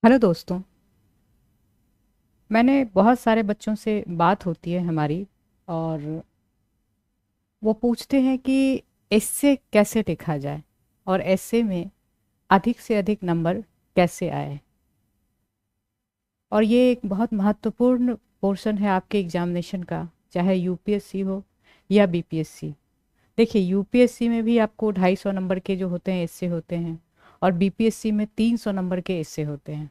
Hello दोस्तों। मैंने बहुत सारे बच्चों से बात होती है हमारी, और वो पूछते हैं कि एस्से कैसे लिखा जाए और एस्से में अधिक से अधिक नंबर कैसे आए। और ये एक बहुत महत्वपूर्ण पोर्शन है आपके एग्जामिनेशन का, चाहे यूपीएससी हो या बीपीएससी। देखिए, यूपीएससी में भी आपको 250 नंबर के जो होते हैं एस्से होते हैं, और बीपीएससी में 300 नंबर के एस्से होते हैं।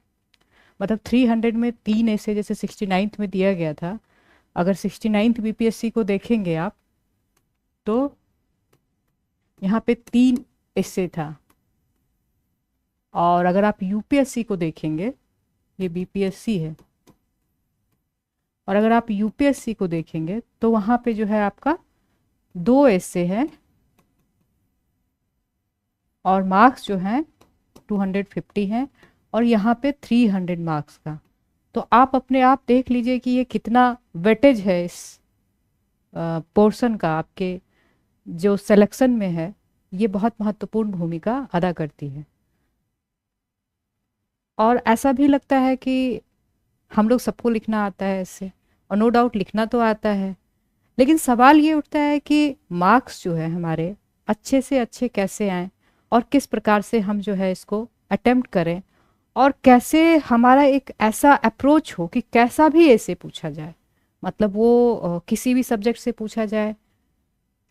मतलब 300 में तीन ऐसे, जैसे 69th में दिया गया था। अगर 69th बीपीएससी को देखेंगे आप, तो यहाँ पे तीन ऐसे था। और अगर आप यूपीएससी को देखेंगे, ये बीपीएससी है, और अगर आप यूपीएससी को देखेंगे तो वहाँ पे जो है आपका दो ऐसे हैं, और मार्क्स जो हैं 250 हैं, और यहाँ पे 300 मार्क्स का। तो आप अपने आप देख लीजिए कि ये कितना वेटेज है इस पोर्शन का आपके जो सिलेक्शन में है। ये बहुत महत्वपूर्ण भूमिका अदा करती है। और ऐसा भी लगता है कि हम लोग सबको लिखना आता है इससे, और नो डाउट लिखना तो आता है। लेकिन सवाल ये उठता है कि मार्क्स जो है हमारे अच्छे से अच्छे कैसे आएँ, और किस प्रकार से हम जो है इसको अटेम्प्ट करें, और कैसे हमारा एक ऐसा अप्रोच हो कि कैसा भी ऐसे पूछा जाए। मतलब वो किसी भी सब्जेक्ट से पूछा जाए,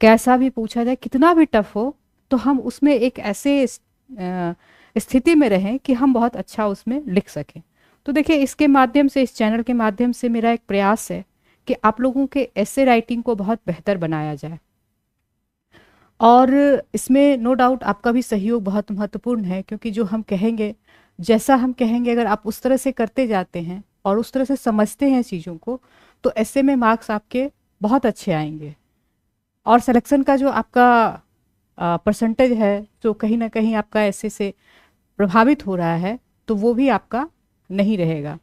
कैसा भी पूछा जाए, कितना भी टफ हो, तो हम उसमें एक ऐसे स्थिति में रहें कि हम बहुत अच्छा उसमें लिख सकें। तो देखिए, इसके माध्यम से, इस चैनल के माध्यम से मेरा एक प्रयास है कि आप लोगों के ऐसे राइटिंग को बहुत बेहतर बनाया जाए। और इसमें नो डाउट आपका भी सहयोग बहुत महत्वपूर्ण है, क्योंकि जो हम कहेंगे, जैसा हम कहेंगे, अगर आप उस तरह से करते जाते हैं और उस तरह से समझते हैं चीज़ों को, तो ऐसे में मार्क्स आपके बहुत अच्छे आएंगे। और सिलेक्शन का जो आपका परसेंटेज है, जो कहीं ना कहीं आपका ऐसे से प्रभावित हो रहा है, तो वो भी आपका नहीं रहेगा।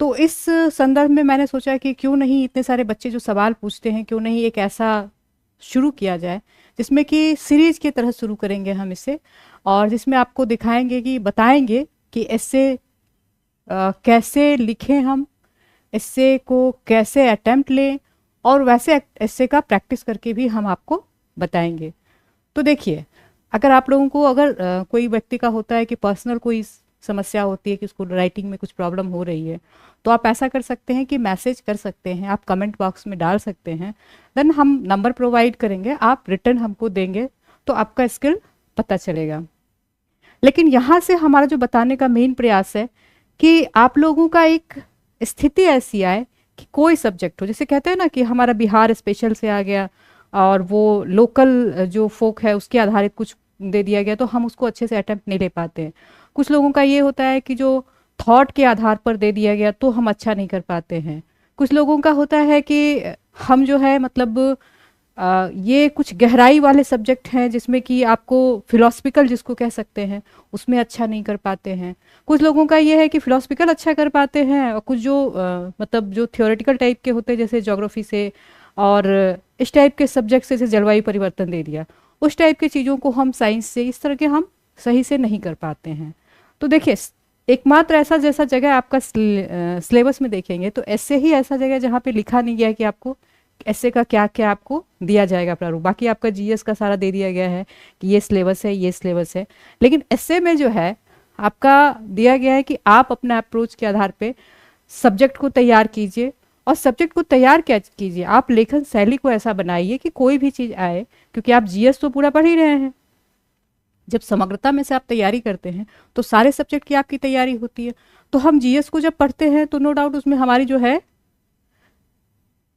तो इस संदर्भ में मैंने सोचा कि क्यों नहीं, इतने सारे बच्चे जो सवाल पूछते हैं, क्यों नहीं एक ऐसा शुरू किया जाए जिसमें कि सीरीज की तरह शुरू करेंगे हम इसे, और जिसमें आपको दिखाएंगे कि, बताएंगे कि ऐसे कैसे लिखें हम, ऐसे को कैसे अटेम्प्ट लें, और वैसे ऐसे का प्रैक्टिस करके भी हम आपको बताएंगे। तो देखिए, अगर आप लोगों को, अगर कोई व्यक्ति का होता है कि पर्सनल कोई समस्या होती है कि उसको राइटिंग में कुछ प्रॉब्लम हो रही है, तो आप ऐसा कर सकते हैं कि मैसेज कर सकते हैं, आप कमेंट बॉक्स में डाल सकते हैं। देन हम नंबर प्रोवाइड करेंगे, आप रिटर्न हमको देंगे, तो आपका स्किल पता चलेगा। लेकिन यहाँ से हमारा जो बताने का मेन प्रयास है कि आप लोगों का एक स्थिति ऐसी आए कि कोई सब्जेक्ट हो, जैसे कहते हैं ना कि हमारा बिहार स्पेशल से आ गया, और वो लोकल जो फोक है उसके आधारित कुछ दे दिया गया, तो हम उसको अच्छे से अटेम्प्ट नहीं ले पाते हैं। कुछ लोगों का ये होता है कि जो थॉट के आधार पर दे दिया गया, तो हम अच्छा नहीं कर पाते हैं। कुछ लोगों का होता है कि हम जो है, मतलब ये कुछ गहराई वाले सब्जेक्ट हैं जिसमें कि आपको फिलोसफिकल जिसको कह सकते हैं, उसमें अच्छा नहीं कर पाते हैं। कुछ लोगों का ये है कि फिलोसफिकल अच्छा कर पाते हैं, और कुछ जो मतलब जो थियोरेटिकल टाइप के होते हैं, जैसे ज्योग्राफी से और इस टाइप के सब्जेक्ट से, जैसे जलवायु परिवर्तन दे दिया, उस टाइप की चीज़ों को हम साइंस से, इस तरह के हम सही से नहीं कर पाते हैं। तो देखिए, एकमात्र ऐसा जैसा जगह आपका सिलेबस में देखेंगे, तो ऐसे ही ऐसा जगह जहाँ पे लिखा नहीं गया है कि आपको ऐसे का क्या क्या आपको दिया जाएगा प्रारूप। बाकी आपका जीएस का सारा दे दिया गया है कि ये सिलेबस है, ये सिलेबस है। लेकिन ऐसे में जो है आपका दिया गया है कि आप अपने अप्रोच के आधार पे सब्जेक्ट को तैयार कीजिए, और सब्जेक्ट को तैयार क्या कीजिए, आप लेखन शैली को ऐसा बनाइए कि कोई भी चीज़ आए, क्योंकि आप जीएस तो पूरा पढ़ ही रहे हैं। जब समग्रता में से आप तैयारी करते हैं, तो सारे सब्जेक्ट की आपकी तैयारी होती है। तो हम जीएस को जब पढ़ते हैं, तो नो डाउट उसमें हमारी जो है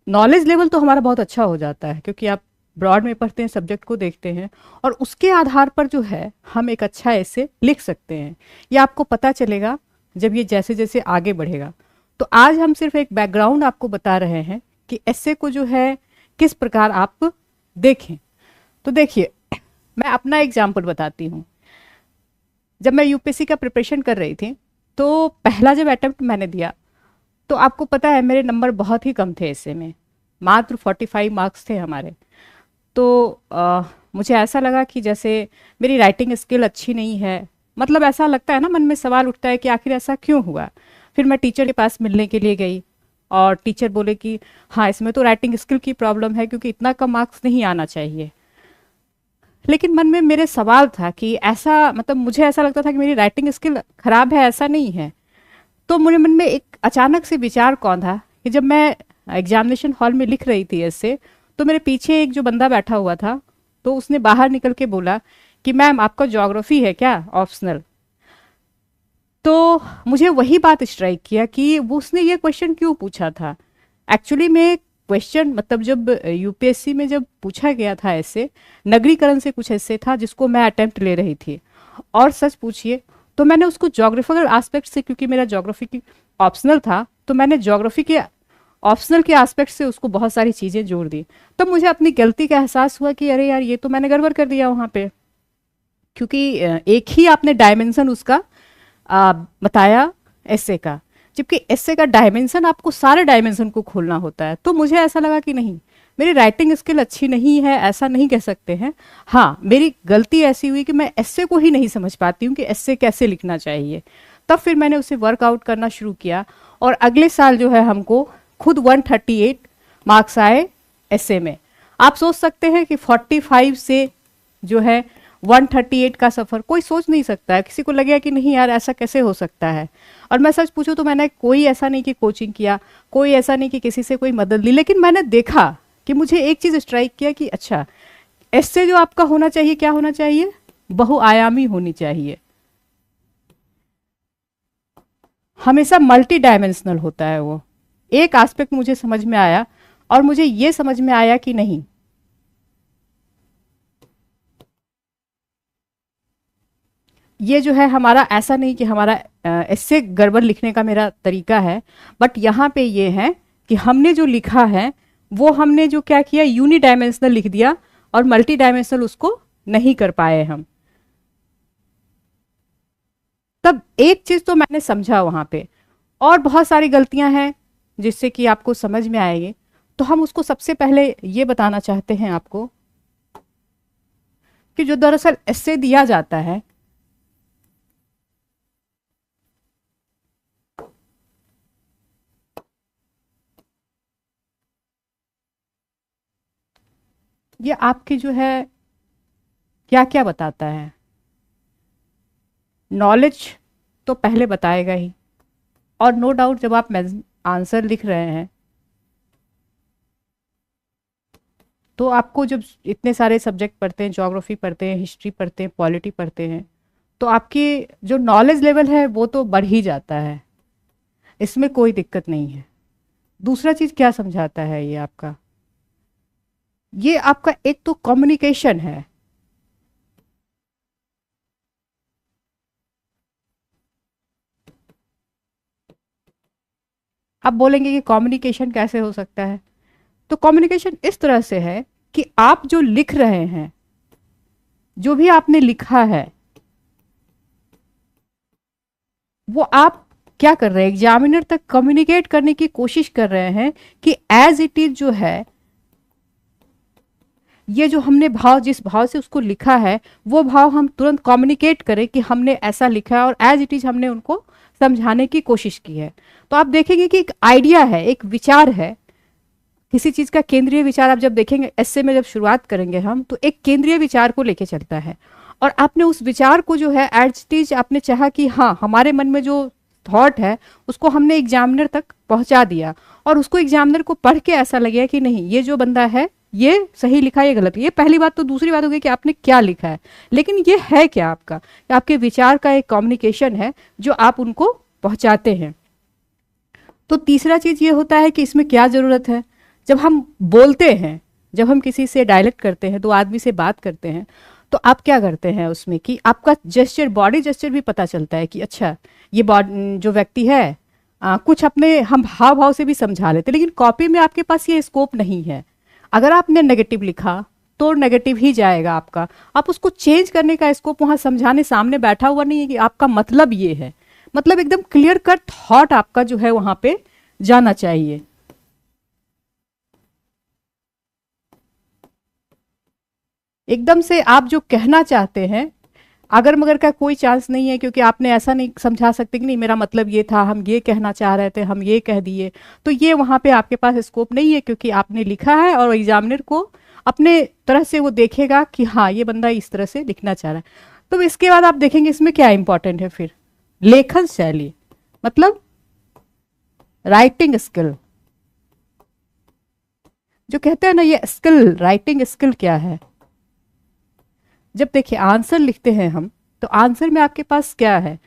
नॉलेज लेवल तो हमारा बहुत अच्छा हो जाता है, क्योंकि आप ब्रॉड में पढ़ते हैं, सब्जेक्ट को देखते हैं, और उसके आधार पर जो है हम एक अच्छा ऐसे लिख सकते हैं। ये आपको पता चलेगा जब ये जैसे जैसे आगे बढ़ेगा। तो आज हम सिर्फ एक बैकग्राउंड आपको बता रहे हैं कि ऐसे को जो है किस प्रकार आप देखें। तो देखिए, मैं अपना एग्जाम्पल बताती हूँ। जब मैं यूपीएससी का प्रिपरेशन कर रही थी, तो पहला जब अटेम्प्ट मैंने दिया, तो आपको पता है मेरे नंबर बहुत ही कम थे ऐसे में, मात्र 45 मार्क्स थे हमारे। तो मुझे ऐसा लगा कि जैसे मेरी राइटिंग स्किल अच्छी नहीं है, मतलब ऐसा लगता है ना, मन में सवाल उठता है कि आखिर ऐसा क्यों हुआ। फिर मैं टीचर के पास मिलने के लिए गई और टीचर बोले कि हाँ, इसमें तो राइटिंग स्किल की प्रॉब्लम है, क्योंकि इतना कम मार्क्स नहीं आना चाहिए। लेकिन मन में मेरे सवाल था कि ऐसा, मतलब मुझे ऐसा लगता था कि मेरी राइटिंग स्किल खराब है, ऐसा नहीं है। तो मेरे मन में एक अचानक से विचार कौन था कि जब मैं एग्जामिनेशन हॉल में लिख रही थी ऐसे, तो मेरे पीछे एक जो बंदा बैठा हुआ था, तो उसने बाहर निकल के बोला कि मैम आपका ज्योग्राफी है क्या ऑप्शनल। तो मुझे वही बात स्ट्राइक किया कि वो उसने ये क्वेश्चन क्यों पूछा था। एक्चुअली में क्वेश्चन, मतलब जब यूपीएससी में जब पूछा गया था ऐसे, नगरीकरण से कुछ ऐसे था जिसको मैं अटेम्प्ट ले रही थी। और सच पूछिए तो मैंने उसको जोग्राफिकल एस्पेक्ट से, क्योंकि मेरा जोग्राफी की ऑप्शनल था, तो मैंने जोग्राफी के ऑप्शनल के एस्पेक्ट से उसको बहुत सारी चीज़ें जोड़ दी। तब मुझे अपनी गलती का एहसास हुआ कि अरे यार, ये तो मैंने गड़बड़ कर दिया वहाँ पे। क्योंकि एक ही आपने डायमेंशन उसका बताया एस्से का, जबकि एस्से का डायमेंशन आपको सारे डायमेंशन को खोलना होता है। तो मुझे ऐसा लगा कि नहीं, मेरी राइटिंग स्किल अच्छी नहीं है, ऐसा नहीं कह सकते हैं। हाँ, मेरी गलती ऐसी हुई कि मैं एस्से को ही नहीं समझ पाती हूँ कि एस्से कैसे लिखना चाहिए। तब फिर मैंने उसे वर्कआउट करना शुरू किया और अगले साल जो है हमको खुद 138 मार्क्स आए एस्से में। आप सोच सकते हैं कि 45 से जो है 138 का सफ़र कोई सोच नहीं सकता है। किसी को लगेगा कि नहीं यार, ऐसा कैसे हो सकता है। और मैं सच पूछूं तो मैंने कोई ऐसा नहीं कि कोचिंग किया, कोई ऐसा नहीं कि किसी से कोई मदद ली, लेकिन मैंने देखा कि मुझे एक चीज़ स्ट्राइक किया कि अच्छा, इससे जो आपका होना चाहिए, क्या होना चाहिए, बहुआयामी होनी चाहिए, हमेशा मल्टी डायमेंशनल होता है वो। एक एस्पेक्ट मुझे समझ में आया और मुझे ये समझ में आया कि नहीं, ये जो है हमारा ऐसा नहीं कि हमारा इससे गड़बड़ लिखने का मेरा तरीका है, बट यहाँ पे ये है कि हमने जो लिखा है वो हमने जो क्या किया, यूनी डायमेंशनल लिख दिया और मल्टी डायमेंशनल उसको नहीं कर पाए हम। तब एक चीज तो मैंने समझा वहां पे, और बहुत सारी गलतियां हैं जिससे कि आपको समझ में आएगी। तो हम उसको सबसे पहले ये बताना चाहते हैं आपको कि जो दरअसल इससे दिया जाता है, ये आपकी जो है क्या क्या बताता है। नॉलेज तो पहले बताएगा ही, और नो डाउट जब आप आंसर लिख रहे हैं तो आपको जब इतने सारे सब्जेक्ट पढ़ते हैं, ज्योग्राफी पढ़ते हैं, हिस्ट्री पढ़ते हैं, पॉलिटी पढ़ते हैं, तो आपकी जो नॉलेज लेवल है वो तो बढ़ ही जाता है, इसमें कोई दिक्कत नहीं है। दूसरा चीज क्या समझाता है ये आपका, ये आपका एक तो कम्युनिकेशन है। आप बोलेंगे कि कम्युनिकेशन कैसे हो सकता है, तो कम्युनिकेशन इस तरह से है कि आप जो लिख रहे हैं, जो भी आपने लिखा है, वो आप क्या कर रहे हैं, एग्जामिनर तक कम्युनिकेट करने की कोशिश कर रहे हैं कि एज इट इज जो है, ये जो हमने भाव, जिस भाव से उसको लिखा है, वो भाव हम तुरंत कम्युनिकेट करें कि हमने ऐसा लिखा है और एज इट इज हमने उनको समझाने की कोशिश की है। तो आप देखेंगे कि एक आइडिया है, एक विचार है, किसी चीज का केंद्रीय विचार। आप जब देखेंगे एस्से में, जब शुरुआत करेंगे हम, तो एक केंद्रीय विचार को लेके चलता है, और आपने उस विचार को जो है एज इट इज आपने चाहा कि हाँ, हमारे मन में जो थॉट है उसको हमने एग्जामिनर तक पहुंचा दिया, और उसको एग्जामिनर को पढ़ के ऐसा लगेगा कि नहीं, ये जो बंदा है ये सही लिखा है, ये गलत। ये पहली बात। तो दूसरी बात होगी कि आपने क्या लिखा है, लेकिन ये है क्या आपका, आपके विचार का एक कम्युनिकेशन है जो आप उनको पहुंचाते हैं। तो तीसरा चीज ये होता है कि इसमें क्या जरूरत है, जब हम बोलते हैं, जब हम किसी से डायलेक्ट करते हैं, दो आदमी से बात करते हैं, तो आप क्या करते हैं उसमें कि आपका जेस्चर, बॉडी जेस्चर भी पता चलता है कि अच्छा, ये जो व्यक्ति है, कुछ अपने हम हाव भाव से भी समझा लेते हैं। लेकिन कॉपी में आपके पास ये स्कोप नहीं है। अगर आपने नेगेटिव लिखा तो नेगेटिव ही जाएगा आपका, आप उसको चेंज करने का स्कोप वहां समझाने सामने बैठा हुआ नहीं है कि आपका मतलब ये है। मतलब एकदम क्लियर कट थॉट आपका जो है वहां पे जाना चाहिए। एकदम से आप जो कहना चाहते हैं, अगर मगर का कोई चांस नहीं है, क्योंकि आपने ऐसा नहीं समझा सकते कि नहीं मेरा मतलब ये था, हम ये कहना चाह रहे थे, हम ये कह दिए, तो ये वहाँ पे आपके पास स्कोप नहीं है, क्योंकि आपने लिखा है और एग्जामिनर को अपने तरह से वो देखेगा कि हाँ ये बंदा इस तरह से लिखना चाह रहा है। तो इसके बाद आप देखेंगे इसमें क्या इंपॉर्टेंट है फिर, लेखन शैली, मतलब राइटिंग स्किल। जो कहते हैं ना ये स्किल, राइटिंग स्किल क्या है, जब देखिए आंसर लिखते हैं हम, तो आंसर में आपके पास क्या है,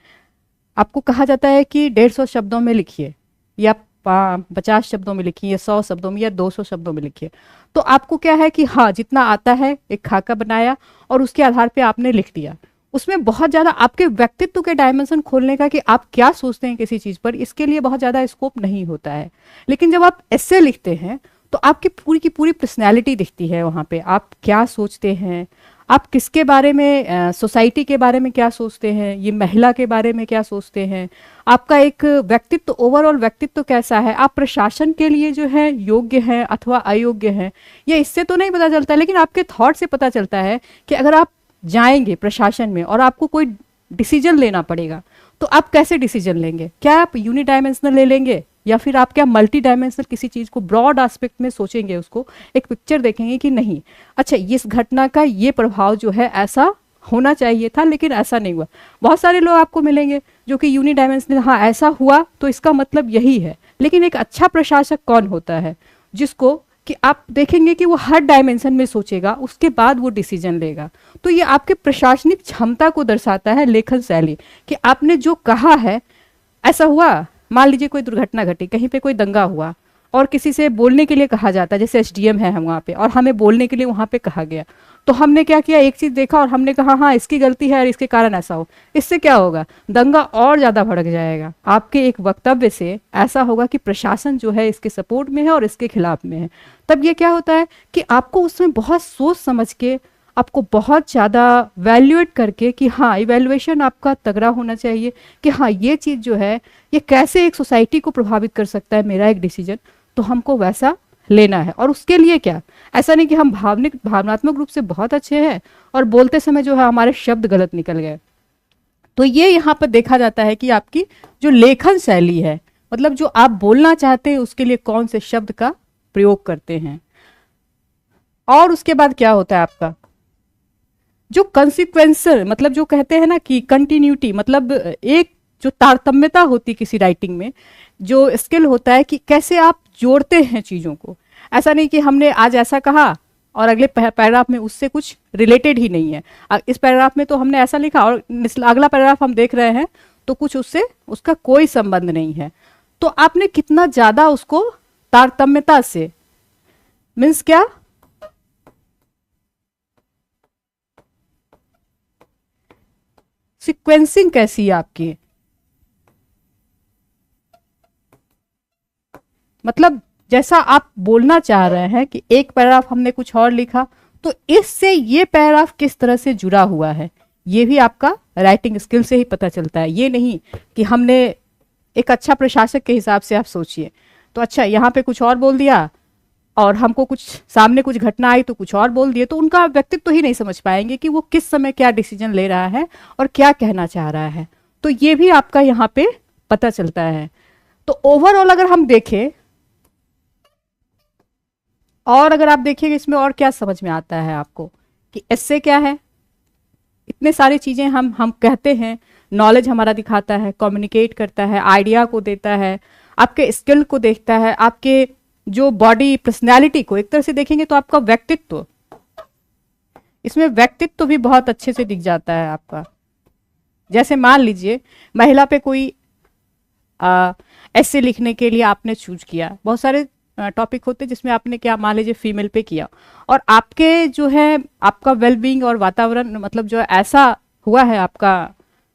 आपको कहा जाता है कि 150 शब्दों में लिखिए, या 50 शब्दों में लिखिए, या 100 शब्दों में, या 200 शब्दों में लिखिए। तो आपको क्या है कि हाँ जितना आता है एक खाका बनाया और उसके आधार पे आपने लिख दिया। उसमें बहुत ज़्यादा आपके व्यक्तित्व के डायमेंशन खोलने का कि आप क्या सोचते हैं किसी चीज़ पर, इसके लिए बहुत ज़्यादा स्कोप नहीं होता है। लेकिन जब आप एस्से लिखते हैं तो आपकी पूरी की पूरी पर्सनैलिटी दिखती है वहाँ पे, आप क्या सोचते हैं, आप किसके बारे में, सोसाइटी के बारे में क्या सोचते हैं, ये महिला के बारे में क्या सोचते हैं, आपका एक व्यक्तित्व, ओवरऑल व्यक्तित्व कैसा है, आप प्रशासन के लिए जो है योग्य हैं अथवा अयोग्य हैं, ये इससे तो नहीं पता चलता, लेकिन आपके थॉट से पता चलता है कि अगर आप जाएंगे प्रशासन में और आपको कोई डिसीजन लेना पड़ेगा तो आप कैसे डिसीजन लेंगे, क्या आप यूनिडायमेंशनल ले लेंगे या फिर आप क्या मल्टी डायमेंशनल किसी चीज को ब्रॉड एस्पेक्ट में सोचेंगे, उसको एक पिक्चर देखेंगे कि नहीं अच्छा इस घटना का ये प्रभाव जो है ऐसा होना चाहिए था लेकिन ऐसा नहीं हुआ। बहुत सारे लोग आपको मिलेंगे जो कि यूनिडायमेंशनल, हाँ ऐसा हुआ तो इसका मतलब यही है, लेकिन एक अच्छा प्रशासक कौन होता है जिसको कि आप देखेंगे कि वो हर डायमेंशन में सोचेगा उसके बाद वो डिसीजन लेगा। तो ये आपके प्रशासनिक क्षमता को दर्शाता है लेखन शैली, कि आपने जो कहा है ऐसा हुआ, मान लीजिए कोई दुर्घटना घटी, कहीं पे कोई दंगा हुआ और किसी से बोलने के लिए कहा जाता है, जैसे एसडीएम है हम वहाँ पे और हमें बोलने के लिए वहाँ पे कहा गया, तो हमने क्या किया, एक चीज देखा और हमने कहा हाँ इसकी गलती है और इसके कारण ऐसा हो, इससे क्या होगा, दंगा और ज्यादा भड़क जाएगा। आपके एक वक्तव्य से ऐसा होगा कि प्रशासन जो है इसके सपोर्ट में है और इसके खिलाफ में है। तब ये क्या होता है कि आपको उसमें बहुत सोच समझ के, आपको बहुत ज़्यादा वैल्यूएट करके कि हाँ इवैल्यूएशन आपका तगड़ा होना चाहिए कि हाँ ये चीज़ जो है ये कैसे एक सोसाइटी को प्रभावित कर सकता है मेरा एक डिसीजन, तो हमको वैसा लेना है। और उसके लिए क्या, ऐसा नहीं कि हम भावनात्मक रूप से बहुत अच्छे हैं और बोलते समय जो है हमारे शब्द गलत निकल गए। तो ये यहाँ पर देखा जाता है कि आपकी जो लेखन शैली है, मतलब जो आप बोलना चाहते हैं उसके लिए कौन से शब्द का प्रयोग करते हैं। और उसके बाद क्या होता है आपका जो कंसिक्वेंसल, मतलब जो कहते हैं ना कि कंटिन्यूटी, मतलब एक जो तारतम्यता होती किसी राइटिंग में, जो स्किल होता है कि कैसे आप जोड़ते हैं चीज़ों को। ऐसा नहीं कि हमने आज ऐसा कहा और अगले पैराग्राफ में उससे कुछ रिलेटेड ही नहीं है, इस पैराग्राफ में तो हमने ऐसा लिखा और अगला पैराग्राफ हम देख रहे हैं तो कुछ उससे उसका कोई संबंध नहीं है। तो आपने कितना ज़्यादा उसको तारतम्यता से, मीन्स क्या, सीक्वेंसिंग कैसी है आपकी, मतलब जैसा आप बोलना चाह रहे हैं कि एक पैराग्राफ हमने कुछ और लिखा तो इससे ये पैराग्राफ किस तरह से जुड़ा हुआ है, ये भी आपका राइटिंग स्किल से ही पता चलता है। ये नहीं कि हमने एक अच्छा प्रशासक के हिसाब से आप सोचिए तो अच्छा यहाँ पे कुछ और बोल दिया और हमको कुछ सामने कुछ घटना आई तो कुछ और बोल दिए, तो उनका व्यक्तित्व तो ही नहीं समझ पाएंगे कि वो किस समय क्या डिसीजन ले रहा है और क्या कहना चाह रहा है। तो ये भी आपका यहाँ पे पता चलता है। तो ओवरऑल अगर हम देखें और अगर आप देखिएगा इसमें और क्या समझ में आता है आपको कि एस्से क्या है, इतने सारी चीजें हम कहते हैं, नॉलेज हमारा दिखाता है, कम्युनिकेट करता है, आइडिया को देता है, आपके स्किल को देखता है, आपके जो बॉडी पर्सनैलिटी को एक तरह से देखेंगे तो आपका व्यक्तित्व, इसमें व्यक्तित्व भी बहुत अच्छे से दिख जाता है आपका। जैसे मान लीजिए महिला पे कोई ऐसे लिखने के लिए आपने चूज किया, बहुत सारे टॉपिक होते जिसमें आपने क्या मान लीजिए फीमेल पे किया और आपके जो है आपका वेलबींग और वातावरण, मतलब जो ऐसा हुआ है आपका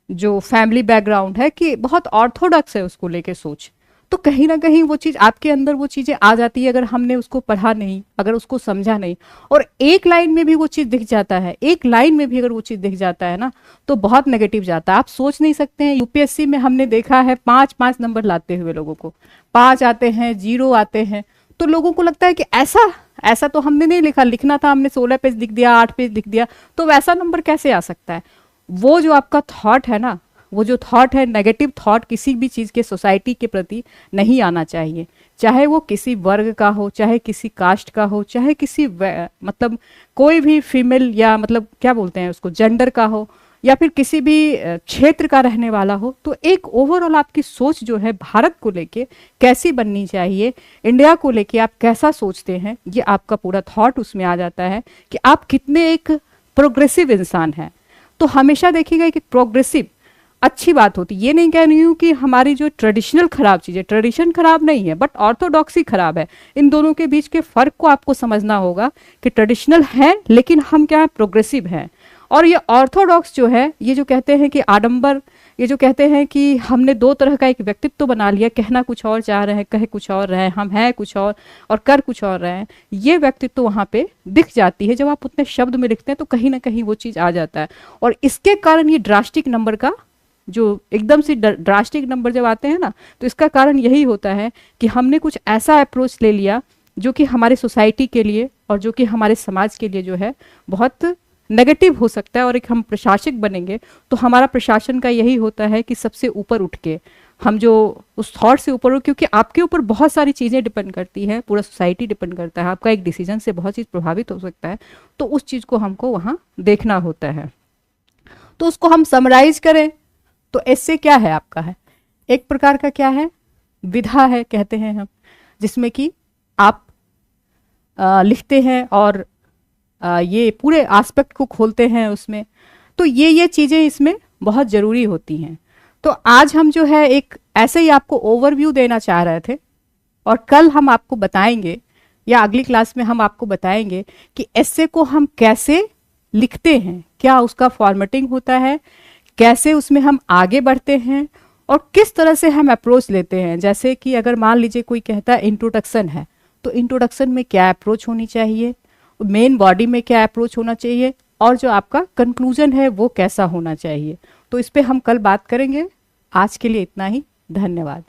जो फैमिली बैकग्राउंड है कि बहुत ऑर्थोडॉक्स है उसको लेके सोच, तो कहीं ना कहीं वो चीज़ आपके अंदर वो चीज़ें आ जाती है अगर हमने उसको पढ़ा नहीं, अगर उसको समझा नहीं। और एक लाइन में भी वो चीज़ दिख जाता है, एक लाइन में भी अगर वो चीज़ दिख जाता है ना तो बहुत नेगेटिव जाता है, आप सोच नहीं सकते हैं। यूपीएससी में हमने देखा है 5-5 नंबर लाते हुए लोगों को 5 आते हैं, 0 आते हैं, तो लोगों को लगता है कि ऐसा तो हमने नहीं लिखा, लिखना था हमने 16 पेज लिख दिया, 8 पेज लिख दिया, तो वैसा नंबर कैसे आ सकता है। वो जो आपका थॉट है ना, वो जो थॉट है, नेगेटिव थॉट किसी भी चीज़ के, सोसाइटी के प्रति नहीं आना चाहिए। चाहे वो किसी वर्ग का हो, चाहे किसी कास्ट का हो, चाहे किसी मतलब कोई भी फीमेल या मतलब क्या बोलते हैं उसको, जेंडर का हो, या फिर किसी भी क्षेत्र का रहने वाला हो। तो एक ओवरऑल आपकी सोच जो है भारत को लेके कैसी बननी चाहिए, इंडिया को लेके आप कैसा सोचते हैं, ये आपका पूरा थॉट उसमें आ जाता है कि आप कितने एक प्रोग्रेसिव इंसान हैं। तो हमेशा देखिएगा कि प्रोग्रेसिव अच्छी बात होती, ये नहीं कह रही हूँ कि हमारी जो ट्रेडिशनल खराब चीज़ है, ट्रेडिशन खराब नहीं है, बट ऑर्थोडॉक्सी खराब है। इन दोनों के बीच के फर्क को आपको समझना होगा कि ट्रेडिशनल है लेकिन हम क्या है, प्रोग्रेसिव हैं। और ये ऑर्थोडॉक्स जो है, ये जो कहते हैं कि आडंबर, ये जो कहते हैं कि हमने दो तरह का एक व्यक्तित्व तो बना लिया, कहना कुछ और चाह रहे हैं, कहे कुछ और रहे हैं, हम हैं कुछ और कर कुछ और रहे हैं, ये व्यक्तित्व वहाँ पे दिख जाती है। जब आप उतने शब्द में लिखते हैं तो कहीं ना कहीं वो चीज़ आ जाता है। और इसके कारण ये ड्रास्टिक नंबर का, जो एकदम से ड्रास्टिक नंबर जब आते हैं ना, तो इसका कारण यही होता है कि हमने कुछ ऐसा अप्रोच ले लिया जो कि हमारे सोसाइटी के लिए और जो कि हमारे समाज के लिए जो है बहुत नेगेटिव हो सकता है। और एक हम प्रशासक बनेंगे तो हमारा प्रशासन का यही होता है कि सबसे ऊपर उठ के हम जो उस थॉट से ऊपर हो, क्योंकि आपके ऊपर बहुत सारी चीज़ें डिपेंड करती है, पूरा सोसाइटी डिपेंड करता है, आपका एक डिसीजन से बहुत चीज़ प्रभावित हो सकता है। तो उस चीज़ को हमको वहाँ देखना होता है। तो उसको हम समराइज करें तो ऐसे क्या है आपका, है एक प्रकार का क्या है, विधा है कहते हैं हम, जिसमें कि आप लिखते हैं और ये पूरे एस्पेक्ट को खोलते हैं उसमें। तो ये चीज़ें इसमें बहुत ज़रूरी होती हैं। तो आज हम जो है एक ऐसे ही आपको ओवरव्यू देना चाह रहे थे, और कल हम आपको बताएंगे या अगली क्लास में हम आपको बताएंगे कि एस्से को हम कैसे लिखते हैं, क्या उसका फॉर्मेटिंग होता है, कैसे उसमें हम आगे बढ़ते हैं और किस तरह से हम अप्रोच लेते हैं। जैसे कि अगर मान लीजिए कोई कहता है इंट्रोडक्शन है, तो इंट्रोडक्शन में क्या अप्रोच होनी चाहिए, मेन बॉडी में क्या अप्रोच होना चाहिए, और जो आपका कंक्लूजन है वो कैसा होना चाहिए। तो इस पे हम कल बात करेंगे। आज के लिए इतना ही, धन्यवाद।